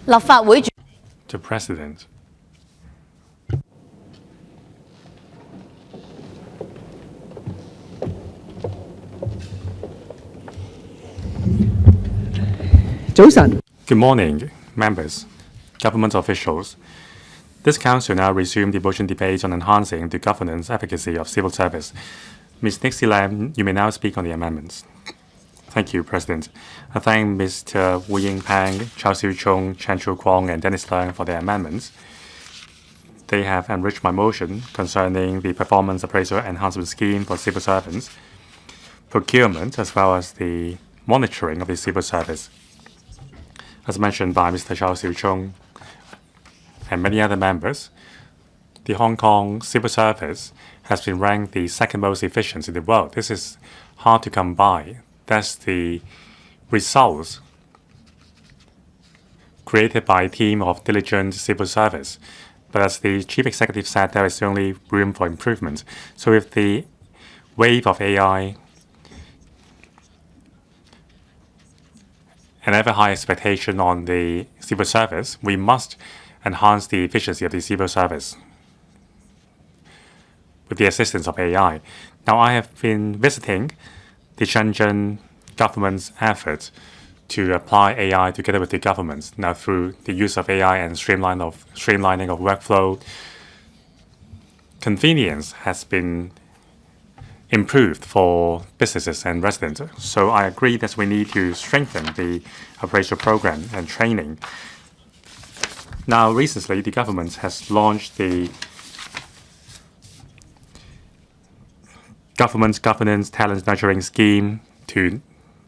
立法會主 The President. Good morning, members, government officials. This Council now resumes the motion debate on enhancing the governance efficacy of civil service. Ms. Nixie LAM, you may now speak on the amendments. Thank you, President. I thank Mr. WU Yingpeng, Cho-kwong Siu-chung, Cho-kwong, and Dennis LEUNG for their amendments. They have enriched my motion concerning the performance appraisal enhancement scheme for civil servants, procurement, as well as the monitoring of the civil service. As mentioned by Mr. CHAU Siu-chung and many other members, the Hong Kong civil service has been ranked the second most efficient in the world. This is hard to come by. That's the results created by a team of diligent civil service. But as the Chief Executive said, there is only room for improvement. So if the wave of AI and ever high expectation on the civil service, we must enhance the efficiency of the civil service with the assistance of AI. Now, I have been visiting the Shenzhen government's efforts to apply AI together with the government. Now, through the use of AI and streamlining of workflow, convenience has been improved for businesses and residents. So I agree that we need to strengthen the appraisal program and training. Now, recently, the government has launched the Government Governance Talent Nurturing Scheme to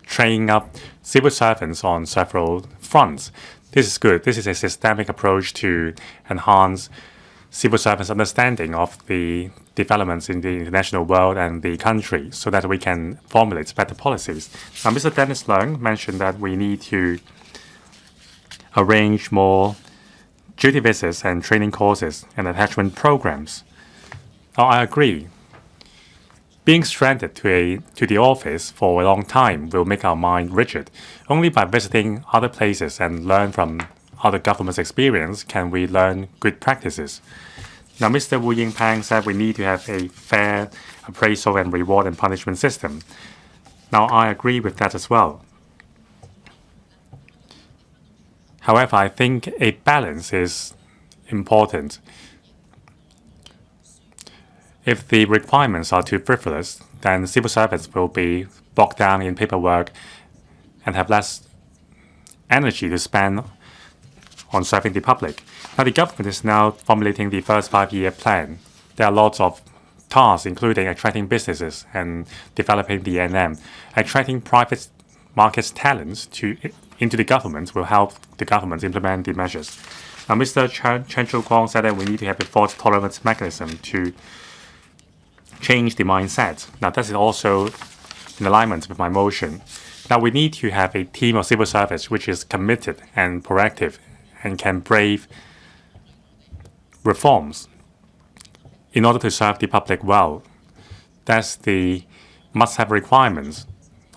train up civil servants on several fronts. This is good. This is a systemic approach to enhance civil servants' understanding of the developments in the international world and the country so that we can formulate better policies. Now, Mr. Dennis LEUNG mentioned that we need to arrange more duty visits and training courses and attachment programs. Now, I agree. Being stranded to the office for a long time will make our mind rigid. Only by visiting other places and learn from other governments' experience can we learn good practices. Now, Mr. WU Yingpeng said we need to have a fair appraisal and reward and punishment system. Now, I agree with that as well. However, I think a balance is important. If the requirements are too frivolous, then civil servants will be bogged down in paperwork and have less energy to spend on serving the public. Now, the government is now formulating the first 5-year plan. There are lots of tasks, including attracting businesses and developing the NM. Attracting private market talents into the government will help the government implement the measures. Now, Mr. Cho-kwong said that we need to have a fault tolerance mechanism to change the mindset. Now, that is also in alignment with my motion. Now, we need to have a team of civil service which is committed and proactive and can brave reforms in order to serve the public well. That's the must-have requirements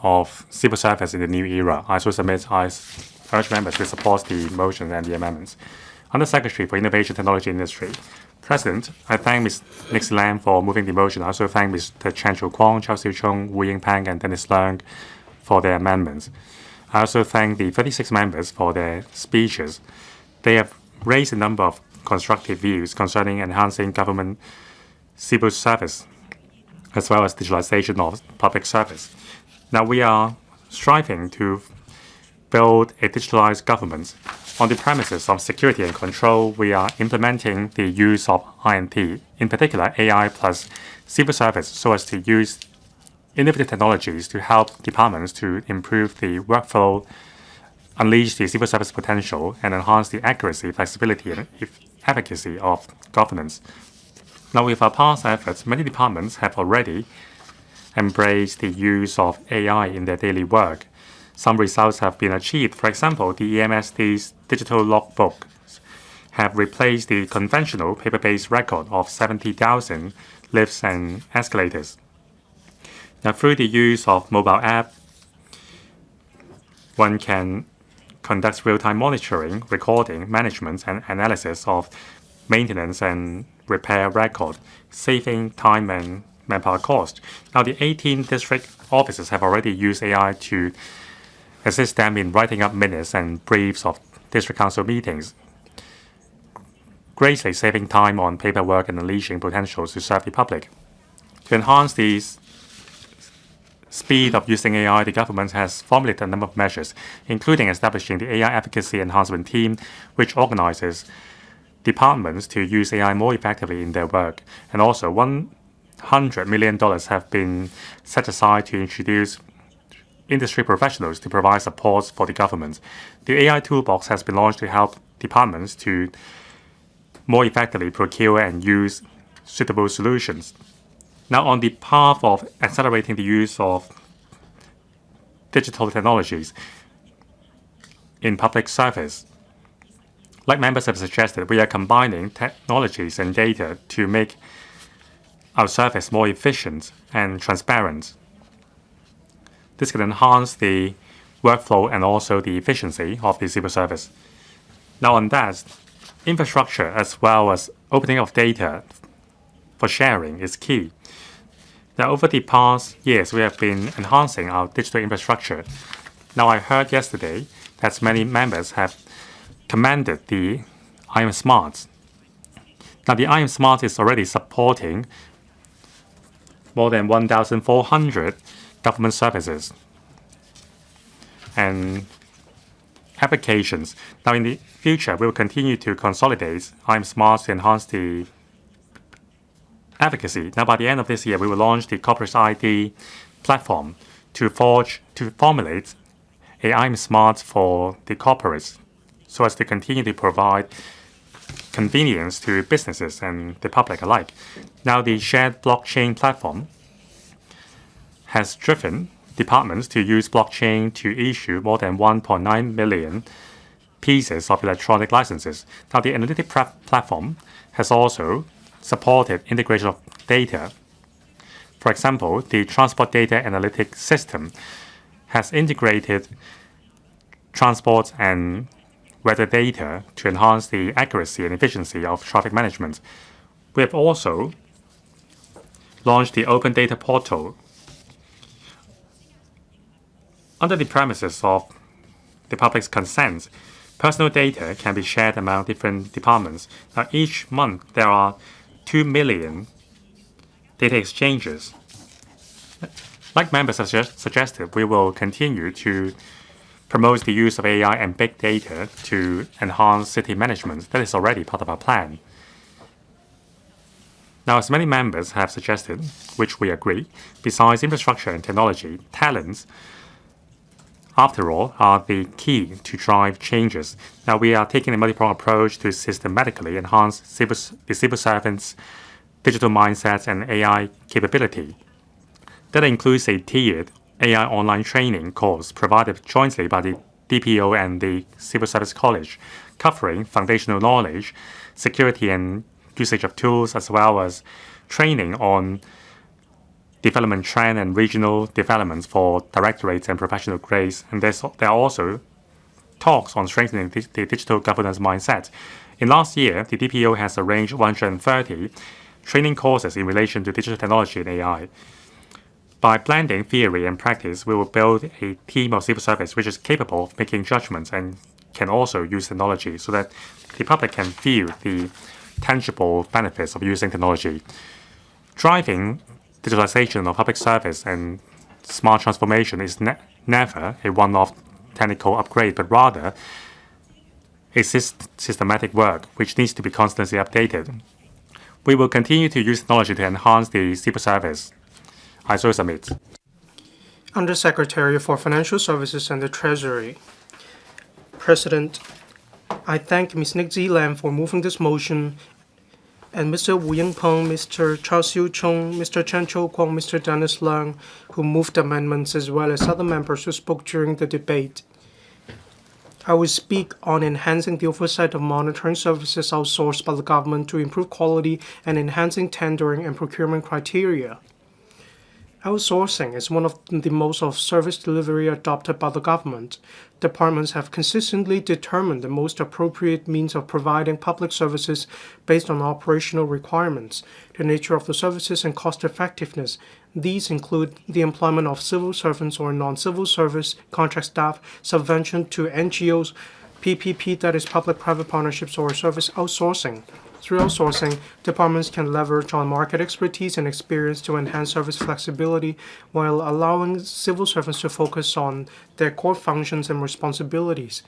of civil service in the new era. I urge members to support the motion and the amendments. Under Secretary for Innovation Technology Industry, President, I thank Ms. Nixie LAM for moving the motion. I also thank Mr. Cho-kwong, Cho Siu-chung, WU Yingpeng, and Dennis LEUNG for their amendments. I also thank the 36 members for their speeches. They have raised a number of constructive views concerning enhancing government civil service, as well as digitalization of public service. Now, we are striving to build a digitalized government. On the premises of security and control, we are implementing the use of INT, in particular AI plus civil service, so as to use innovative technologies to help departments to improve the workflow, unleash the civil service potential, and enhance the accuracy, flexibility, and efficacy of governance. Now, with our past efforts, many departments have already embraced the use of AI in their daily work. Some results have been achieved. For example, the EMSD's digital logbooks have replaced the conventional paper-based record of 70,000 lifts and escalators. Now, through the use of mobile app, one can conducts real-time monitoring, recording, management, and analysis of maintenance and repair record, saving time and manpower cost. Now, the 18 district offices have already used AI to assist them in writing up minutes and briefs of district council meetings, greatly saving time on paperwork and unleashing potentials to serve the public. To enhance the speed of using AI, the government has formulated a number of measures, including establishing the AI Efficacy Enhancement Team, which organizes departments to use AI more effectively in their work. And also, $100 million have been set aside to introduce industry professionals to provide support for the government. The AI toolbox has been launched to help departments to more effectively procure and use suitable solutions. Now, on the path of accelerating the use of digital technologies in public service, like members have suggested, we are combining technologies and data to make our service more efficient and transparent. This can enhance the workflow and also the efficiency of the civil service. Now, on that, infrastructure as well as opening of data for sharing is key. Now, over the past years, we have been enhancing our digital infrastructure. Now, I heard yesterday that many members have commended the IM Smart. Now, the IM Smart is already supporting more than 1,400 government services and applications. Now, in the future, we will continue to consolidate IM Smart to enhance the efficacy. Now, by the end of this year, we will launch the Corporate ID platform to formulate a IM Smart for the corporates, so as to continue to provide convenience to businesses and the public alike. Now, the shared blockchain platform has driven departments to use blockchain to issue more than 1.9 million pieces of electronic licenses. Now, the analytic platform has also supported integration of data. For example, the transport data analytic system has integrated transport and weather data to enhance the accuracy and efficiency of traffic management. We have also launched the Open Data Portal. Under the premises of the public's consent, personal data can be shared among different departments. Now, each month, there are 2 million data exchanges. Like members have suggested, we will continue to promote the use of AI and big data to enhance city management. That is already part of our plan. Now, as many members have suggested, which we agree, besides infrastructure and technology, talents, after all, are the key to drive changes. Now, we are taking a multi-pronged approach to systematically enhance the civil servants' digital mindsets and AI capability. That includes a tiered AI online training course provided jointly by the DPO and the Civil Service College, covering foundational knowledge, security and usage of tools, as well as training on development trend and regional developments for directorates and professional grades. And there are also talks on strengthening the digital governance mindset. In last year, the DPO has arranged 130 training courses in relation to digital technology and AI. By blending theory and practice, we will build a team of civil service which is capable of making judgments and can also use technology so that the public can feel the tangible benefits of using technology. Driving digitalization of public service and smart transformation is never a one-off technical upgrade, but rather a systematic work which needs to be constantly updated. We will continue to use technology to enhance the civil service. I so submit. Undersecretary for Financial Services and the Treasury. President, I thank Ms. Nixie LAM for moving this motion, and Mr. WU Yingpeng, Mr. CHAU Siu-chung, Mr. Cho-kwong, Mr. Dennis LEUNG, who moved amendments, as well as other members who spoke during the debate. I will speak on enhancing the oversight of monitoring services outsourced by the government to improve quality and enhancing tendering and procurement criteria. Outsourcing is one of the modes of service delivery adopted by the government. Departments have consistently determined the most appropriate means of providing public services based on operational requirements, the nature of the services, and cost effectiveness. These include the employment of civil servants or non-civil service contract staff, subvention to NGOs, PPP, that is public-private partnerships, or service outsourcing. Through outsourcing, departments can leverage on market expertise and experience to enhance service flexibility while allowing civil servants to focus on their core functions and responsibilities.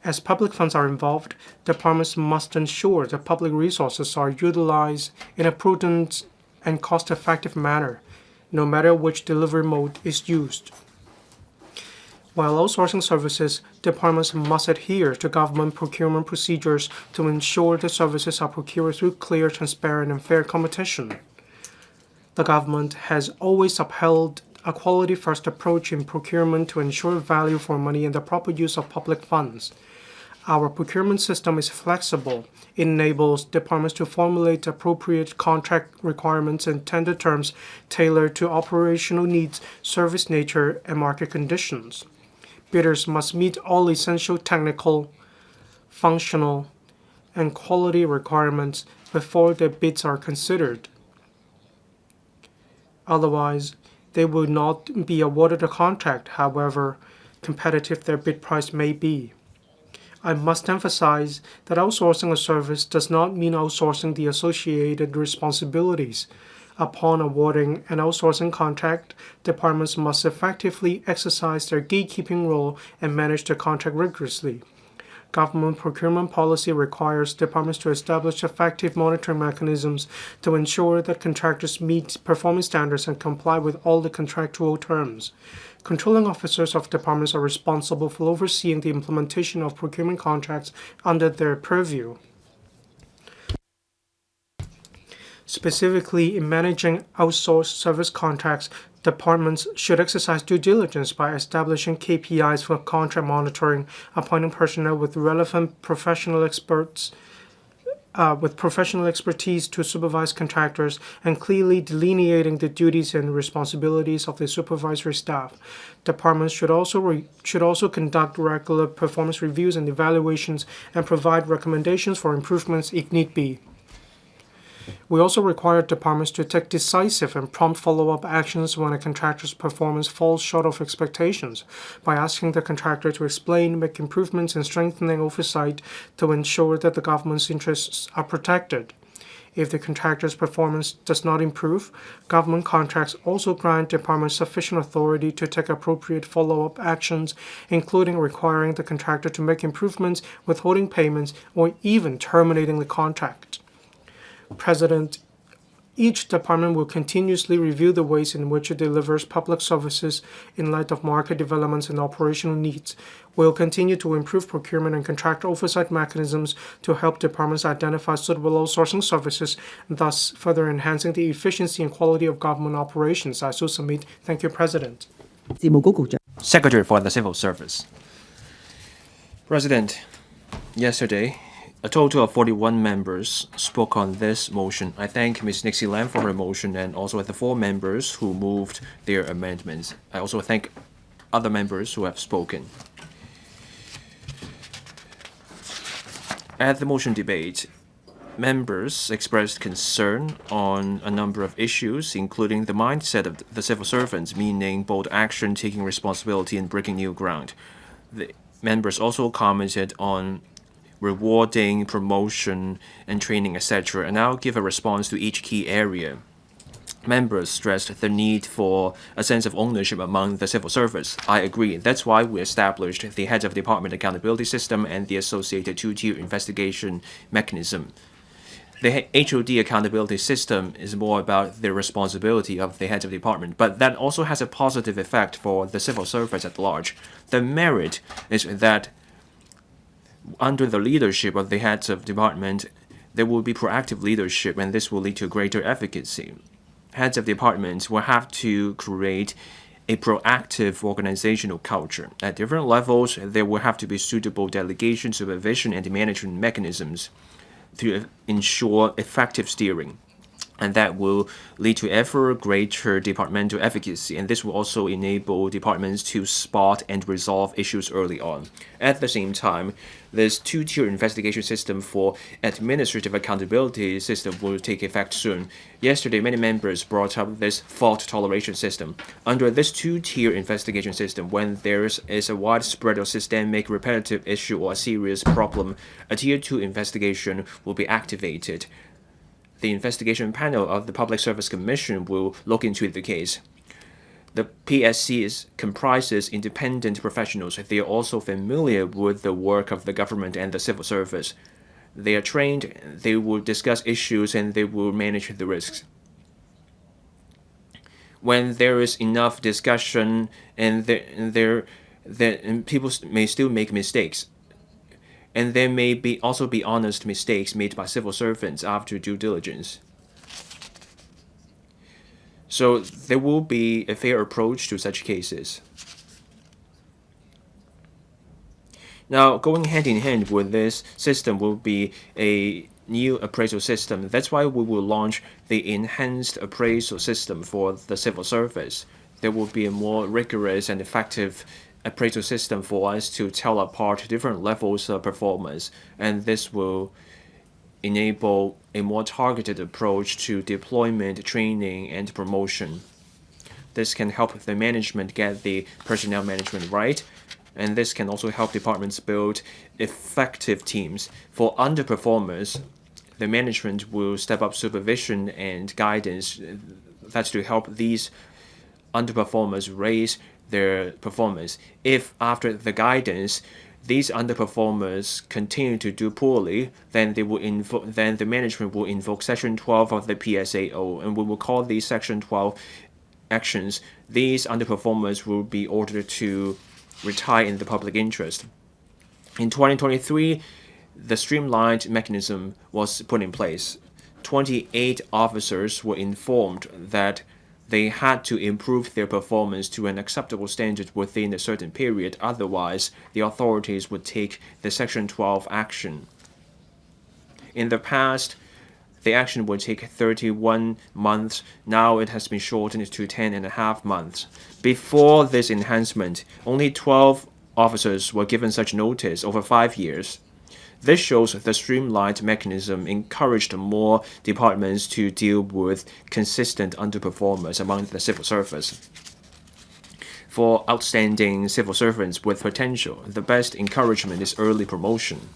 As public funds are involved, departments must ensure that public resources are utilized in a prudent and cost-effective manner, no matter which delivery mode is used. While outsourcing services, departments must adhere to government procurement procedures to ensure the services are procured through clear, transparent, and fair competition. The government has always upheld a quality-first approach in procurement to ensure value for money and the proper use of public funds. Our procurement system is flexible. It enables departments to formulate appropriate contract requirements and tender terms tailored to operational needs, service nature, and market conditions. Bidders must meet all essential technical, functional, and quality requirements before their bids are considered. Otherwise, they will not be awarded a contract, however competitive their bid price may be. I must emphasize that outsourcing a service does not mean outsourcing the associated responsibilities. Upon awarding an outsourcing contract, departments must effectively exercise their gatekeeping role and manage the contract rigorously. Government procurement policy requires departments to establish effective monitoring mechanisms to ensure that contractors meet performance standards and comply with all the contractual terms. Controlling officers of departments are responsible for overseeing the implementation of procurement contracts under their purview. Specifically, in managing outsourced service contracts, departments should exercise due diligence by establishing KPIs for contract monitoring, appointing personnel with relevant professional expertise to supervise contractors, and clearly delineating the duties and responsibilities of the supervisory staff. Departments should also conduct regular performance reviews and evaluations and provide recommendations for improvements if need be. We also require departments to take decisive and prompt follow-up actions when a contractor's performance falls short of expectations by asking the contractor to explain, make improvements, and strengthening oversight to ensure that the government's interests are protected. If the contractor's performance does not improve, government contracts also grant departments sufficient authority to take appropriate follow-up actions, including requiring the contractor to make improvements, withholding payments, or even terminating the contract. President, each department will continuously review the ways in which it delivers public services in light of market developments and operational needs. We will continue to improve procurement and contractor oversight mechanisms to help departments identify suitable outsourcing services, thus further enhancing the efficiency and quality of government operations. I so submit. Thank you, President. Secretary for the Civil Service. President, yesterday, a total of 41 members spoke on this motion. I thank Ms. Nixie LAM for her motion and also the 4 members who moved their amendments. I also thank other members who have spoken. At the motion debate, members expressed concern on a number of issues, including the mindset of the civil servants, meaning bold action, taking responsibility, and breaking new ground. The members also commented on rewarding, promotion, and training, etc. And I'll give a response to each key area. Members stressed the need for a sense of ownership among the civil service. I agree. That's why we established the Heads of Department Accountability System and the associated 2-tier investigation mechanism. The HOD accountability system is more about the responsibility of the heads of department, but that also has a positive effect for the civil service at large. The merit is that under the leadership of the heads of department, there will be proactive leadership, and this will lead to greater efficacy. Heads of departments will have to create a proactive organizational culture. At different levels, there will have to be suitable delegation, supervision, and management mechanisms to ensure effective steering. And that will lead to ever greater departmental efficacy, and this will also enable departments to spot and resolve issues early on. At the same time, this two-tier investigation system for administrative accountability system will take effect soon. Yesterday, many members brought up this fault toleration system. Under this two-tier investigation system, when there is a widespread or systemic repetitive issue or a serious problem, a Tier 2 investigation will be activated. The investigation panel of the Public Service Commission will look into the case. The PSC comprises independent professionals. They are also familiar with the work of the government and the civil service. They are trained, they will discuss issues, and they will manage the risks. When there is enough discussion and people may still make mistakes, and there may also be honest mistakes made by civil servants after due diligence. So there will be a fair approach to such cases. Now, going hand in hand with this system will be a new appraisal system. That's why we will launch the enhanced appraisal system for the civil service. There will be a more rigorous and effective appraisal system for us to tell apart different levels of performance, and this will enable a more targeted approach to deployment, training, and promotion. This can help the management get the personnel management right, and this can also help departments build effective teams. For underperformers, the management will step up supervision and guidance. That's to help these underperformers raise their performance. If after the guidance these underperformers continue to do poorly, then the management will invoke Section 12 of the PSAO, and we will call these Section 12 actions. These underperformers will be ordered to retire in the public interest. In 2023, the streamlined mechanism was put in place. 28 officers were informed that they had to improve their performance to an acceptable standard within a certain period. Otherwise, the authorities would take the Section 12 action. In the past, the action would take 31 months. Now it has been shortened to 10.5 months. Before this enhancement, only 12 officers were given such notice over 5 years. This shows the streamlined mechanism encouraged more departments to deal with consistent underperformers among the civil service. For outstanding civil servants with potential, the best encouragement is early promotion.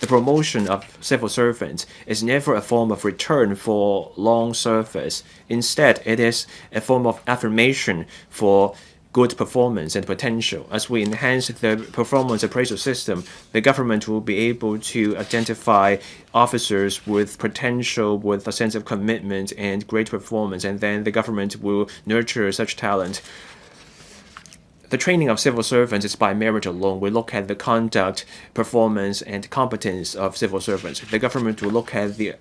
The promotion of civil servants is never a form of return for long service. Instead, it is a form of affirmation for good performance and potential. As we enhance the performance appraisal system, the government will be able to identify officers with potential, with a sense of commitment and great performance, and then the government will nurture such talent. The training of civil servants is by merit alone. We look at the conduct, performance, and competence of civil servants. The government will look at the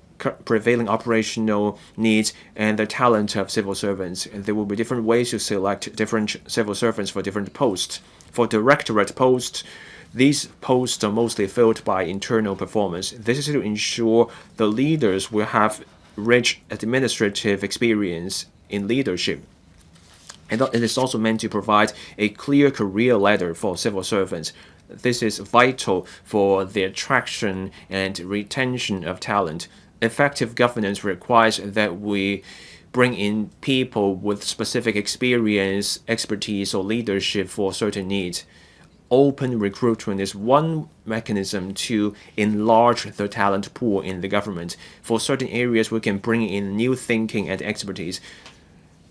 prevailing operational needs and the talent of civil servants. And there will be different ways to select different civil servants for different posts. For directorate posts, these posts are mostly filled by internal performance. This is to ensure the leaders will have rich administrative experience in leadership. And it is also meant to provide a clear career ladder for civil servants. This is vital for the attraction and retention of talent. Effective governance requires that we bring in people with specific experience, expertise, or leadership for certain needs. Open recruitment is one mechanism to enlarge the talent pool in the government. For certain areas, we can bring in new thinking and expertise.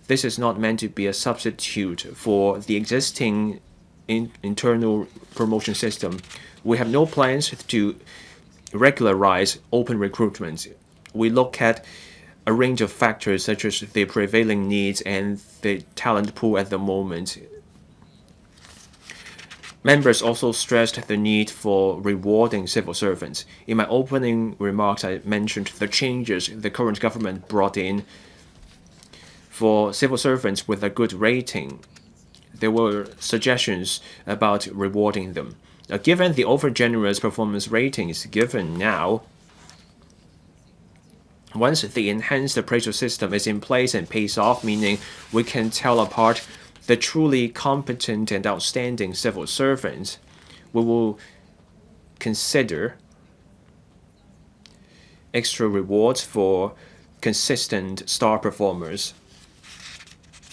This is not meant to be a substitute for the existing internal promotion system. We have no plans to regularize open recruitment. We look at a range of factors such as the prevailing needs and the talent pool at the moment. Members also stressed the need for rewarding civil servants. In my opening remarks, I mentioned the changes the current government brought in. For civil servants with a good rating, there were suggestions about rewarding them. Given the over-generous performance ratings given now, Once the enhanced appraisal system is in place and pays off, meaning we can tell apart the truly competent and outstanding civil servants, we will consider extra rewards for consistent star performers.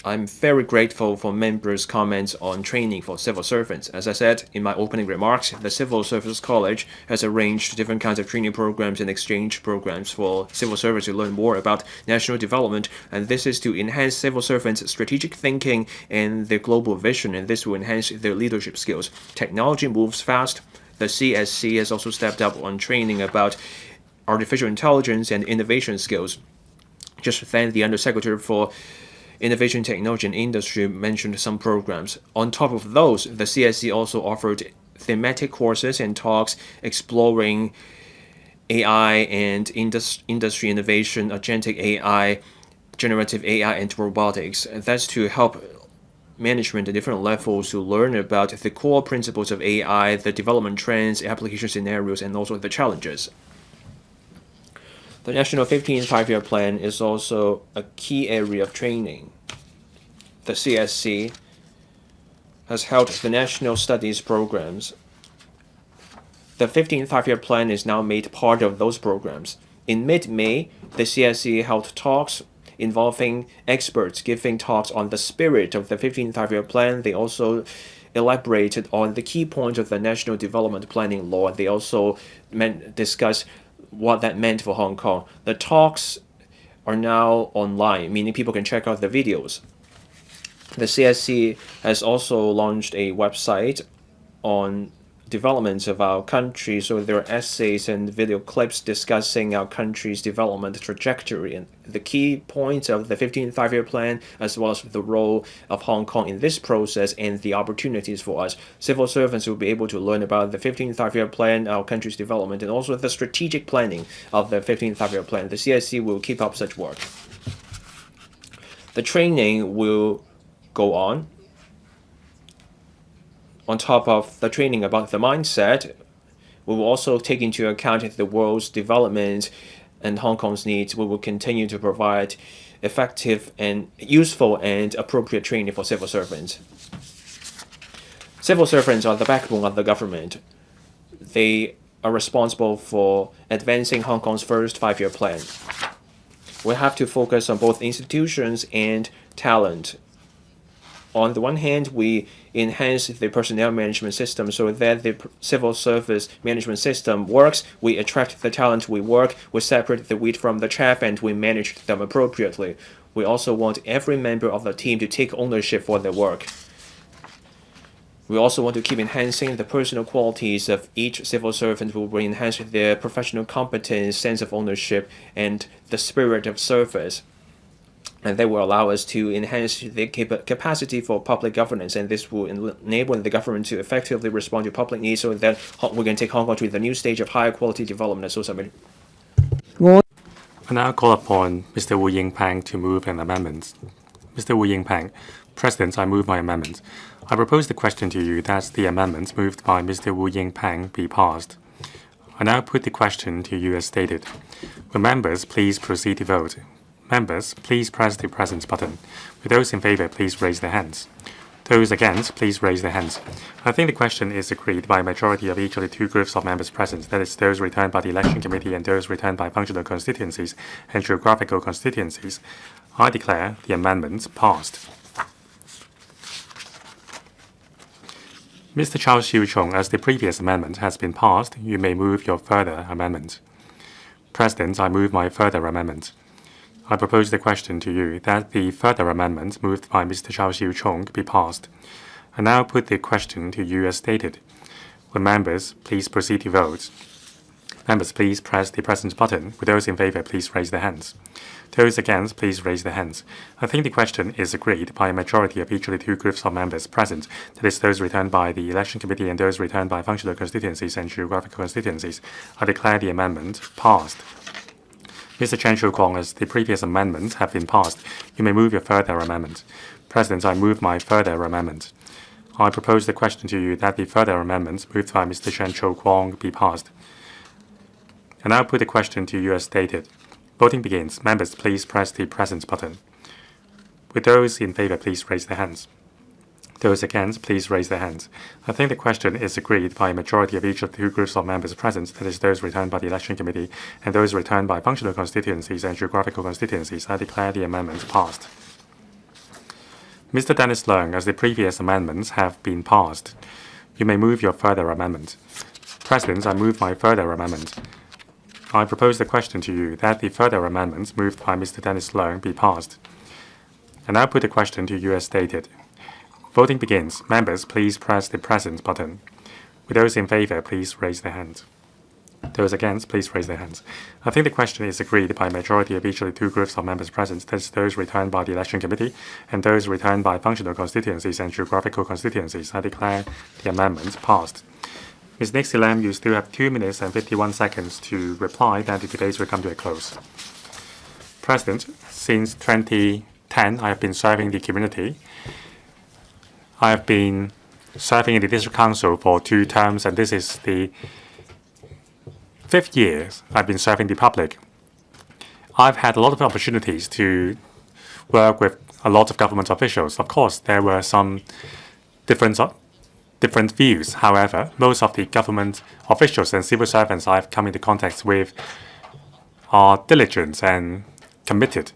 I'm very grateful for members' comments on training for civil servants. As I said in my opening remarks, the Civil Service College has arranged different kinds of training programs and exchange programs for civil servants to learn more about national development, and this is to enhance civil servants' strategic thinking and their global vision, and this will enhance their leadership skills. Technology moves fast. The CSC has also stepped up on training about artificial intelligence and innovation skills. Just thank the Undersecretary for Innovation, Technology and Industry mentioned some programs. On top of those, the CSC also offered thematic courses and talks exploring AI and industry innovation, agentic AI, generative AI, and robotics. And that's to help management at different levels to learn about the core principles of AI, the development trends, application scenarios, and also the challenges. The National 15th Five-Year Plan is also a key area of training. The CSC has held the national studies programs. The 15th Five-Year Plan is now made part of those programs. In mid-May, the CSC held talks involving experts giving talks on the spirit of the 15th Five-Year Plan. They also elaborated on the key points of the National Development Planning Law. They also discussed what that meant for Hong Kong. The talks are now online, meaning people can check out the videos. The CSC has also launched a website on developments of our country, so there are essays and video clips discussing our country's development trajectory and the key points of the 15th Five-Year Plan, as well as the role of Hong Kong in this process and the opportunities for us. Civil servants will be able to learn about the 15th Five-Year Plan, our country's development, and also the strategic planning of the 15th Five-Year Plan. The CSC will keep up such work. The training will go on. On top of the training about the mindset, we will also take into account the world's development and Hong Kong's needs. We will continue to provide effective and useful and appropriate training for civil servants. Civil servants are the backbone of the government. They are responsible for advancing Hong Kong's first five-year plan. We have to focus on both institutions and talent. On the one hand, we enhance the personnel management system so that the civil service management system works. We attract the talent, we work, we separate the wheat from the chaff, and we manage them appropriately. We also want every member of the team to take ownership for their work. We also want to keep enhancing the personal qualities of each civil servant. We will enhance their professional competence, sense of ownership, and the spirit of service. And that will allow us to enhance the capacity for public governance, and this will enable the government to effectively respond to public needs so that we can take Hong Kong to the new stage of higher quality development. I now call upon Mr. WU Yingpeng to move an amendment. Mr. WU Yingpeng, President, I move my amendment. I propose the question to you that the amendment moved by Mr. WU Yingpeng be passed. I now put the question to you as stated. Will members please proceed to vote? Members, please press the present button. For those in favor, please raise their hands. Those against, please raise their hands. I think the question is agreed by a majority of each of the two groups of members present, that is, those returned by the Election Committee and those returned by functional constituencies and geographical constituencies. I declare the amendment passed. Mr. CHAU Siu-chung, as the previous amendment has been passed, you may move your further amendment. President, I move my further amendment. I propose the question to you that the further amendment moved by Mr. CHAU Siu-chung be passed. I now put the question to you as stated. Will members please proceed to vote? Members, please press the present button. With those in favor, please raise their hands. Those against, please raise their hands. I think the question is agreed by a majority of each of the two groups of members present, that is, those returned by the Election Committee and those returned by functional constituencies and geographical constituencies. I declare the amendment passed. Mr. Cho-kwong, as the previous amendments have been passed, you may move your further amendment. President, I move my further amendment. I propose the question to you that the further amendments moved by Mr. Cho-kwong be passed. I now put the question to you as stated. Voting begins. Members, please press the present button. With those in favor, please raise their hands. Those against, please raise their hands. I think the question is agreed by a majority of each of the two groups of members present, that is, those returned by the election committee and those returned by functional constituencies and geographical constituencies. I declare the amendments passed. Mr. Dennis Leung, as the previous amendments have been passed, you may move your further amendment. President, I move my further amendment. I propose the question to you that the further amendments moved by Mr. Dennis Leung be passed. I now put the question to you as stated. Voting begins. Members, please press the present button. With those in favor, please raise their hands. Those against, please raise their hands. I think the question is agreed by a majority of each of the two groups of members present, that is, those returned by the election committee and those returned by functional constituencies and geographical constituencies. I declare the amendments passed. Ms. Nixie LAM, you still have 2 minutes and 51 seconds to reply, then the debates will come to a close. President, since 2010, I have been serving the community. I have been serving in the District Council for 2 terms, and this is the 5th year I've been serving the public. I've had a lot of opportunities to work with a lot of government officials. Of course, there were some different views. However, most of the government officials and civil servants I've come into contact with are diligent and committed.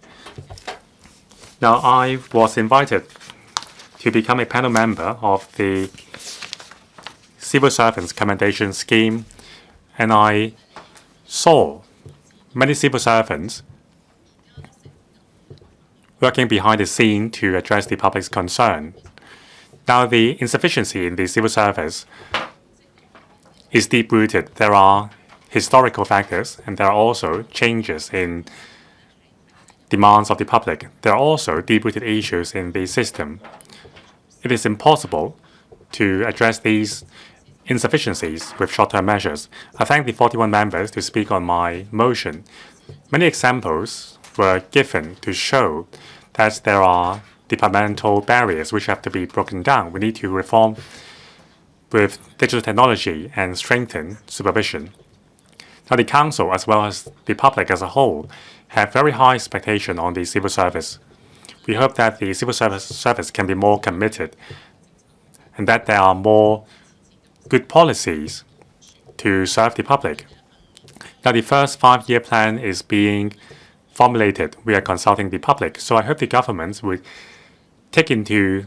Now, I was invited to become a panel member of the Civil Servants Commendation Scheme, and I saw many civil servants working behind the scene to address the public's concern. Now, the insufficiency in the civil service is deep-rooted. There are historical factors, and there are also changes in demands of the public. There are also deep-rooted issues in the system. It is impossible to address these insufficiencies with short-term measures. I thank the 41 members to speak on my motion. Many examples were given to show that there are departmental barriers which have to be broken down. We need to reform with digital technology and strengthen supervision. Now, the Council, as well as the public as a whole, have very high expectation on the civil service. We hope that the civil service can be more committed and that there are more good policies to serve the public. Now, the first 5-year plan is being formulated. We are consulting the public, so I hope the government would take into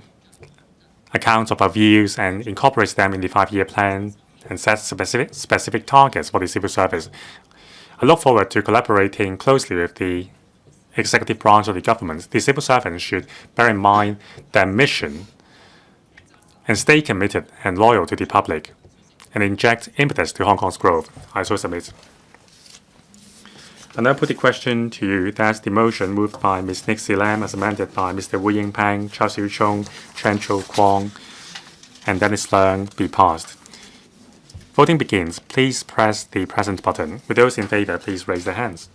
account of our views and incorporate them in the 5-year plan and set specific targets for the civil service. I look forward to collaborating closely with the executive branch of the government. The civil servants should bear in mind their mission and stay committed and loyal to the public and inject impetus to Hong Kong's growth. I so submit. I now put the question to you that the motion moved by Ms. Nixie LAM as amended by Mr. WU Yingpeng, CHAU Siu-chung, Cho-kwong, and Dennis Leung be passed. Voting begins. Please press the present button. With those in favor, please raise their hands.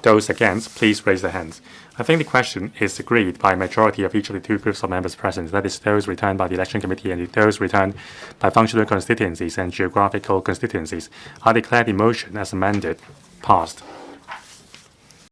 Those against, please raise their hands. I think the question is agreed by a majority of each of the two groups of members present, that is, those returned by the election committee and those returned by functional constituencies and geographical constituencies. I declare the motion as amended passed.